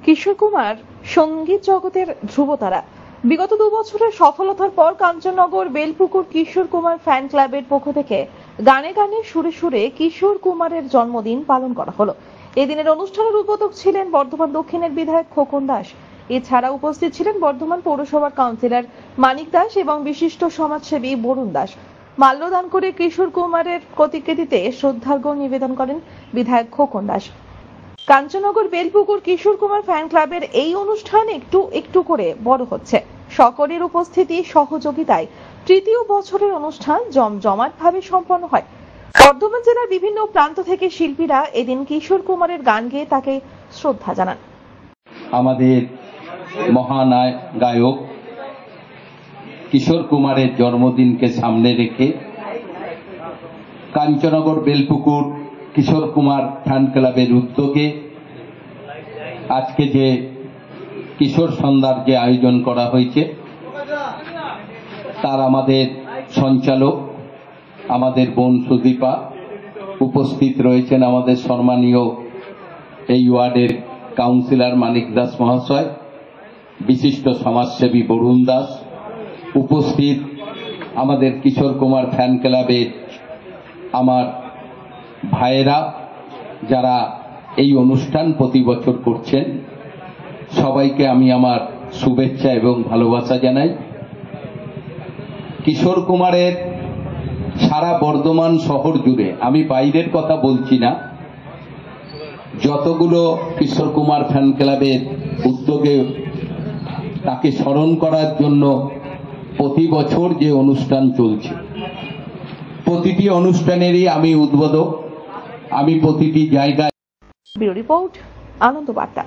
কিশোর কুমার সঙ্গীত জগতের ধ্রুবতারা। বিগত 2 বছরের সফলতার পর কাঞ্চননগর বেলপুকুর কিশোর কুমার ফ্যান ক্লাবের পক্ষ থেকে গানে গানে সুরে সুরে কিশোর কুমারের জন্মদিন পালন করা হলো। এদিনের অনুষ্ঠানের উদ্বোধক ছিলেন বর্ধমান দক্ষিণের বিধায়ক খোকন দাস। এছাড়া উপস্থিত ছিলেন বর্ধমান পৌরসভার কাউন্সিলর মানিক দাস এবং বিশিষ্ট সমাজসেবী বরুণ দাস। মাল্যদান করে কিশোর কুমারের প্রতিকৃতিতে শ্রদ্ধার্ঘ্য নিবেদন করেন বিধায়ক খোকন দাস। কাঞ্চননগর বেলপুকুর কিশোর কুমার ফ্যান ক্লাবের এই অনুষ্ঠান একটু একটু করে বড় হচ্ছে। সকলের উপস্থিতি সহযোগিতায় তৃতীয় বছরের অনুষ্ঠান জমজমাটভাবে সম্পন্ন হয়। বর্ধমান জেলার বিভিন্ন প্রান্ত থেকে শিল্পীরা এদিন কিশোর কুমারের গান গেয়ে তাকে শ্রদ্ধা জানান। আমাদের মহানায়ক গায়ক কিশোর কুমারের জন্মদিনকে সামনে রেখে কাঞ্চননগর বেলপুকুর কিশোর কুমার ফ্যান ক্লাবের উদ্যোগে আজকে যে কিশোর সন্ধ্যার যে আয়োজন করা হয়েছে তার আমাদের সঞ্চালক আমাদের বোন সুদীপা, উপস্থিত রয়েছেন আমাদের সম্মানীয় এই ওয়ার্ডের কাউন্সিলর মানিক দাস মহাশয়, বিশিষ্ট সমাজসেবী বরুণ দাস, উপস্থিত আমাদের কিশোর কুমার ফ্যান ক্লাবের আমার ভাইয়েরা যারা এই অনুষ্ঠান প্রতি বছর করছেন, সবাইকে আমি আমার শুভেচ্ছা এবং ভালোবাসা জানাই। কিশোর কুমারের সারা বর্ধমান শহর জুড়ে, আমি বাইরের কথা বলছি না, যতগুলো কিশোর কুমার ফ্যান ক্লাবের উদ্যোগে তাকে স্মরণ করার জন্য প্রতি বছর যে অনুষ্ঠান চলছে, প্রতিটি অনুষ্ঠানেরই আমি উদ্বোধক, আমি প্রতিটি জায়গায়। ব্যুরো রিপোর্ট, আনন্দ বার্তা।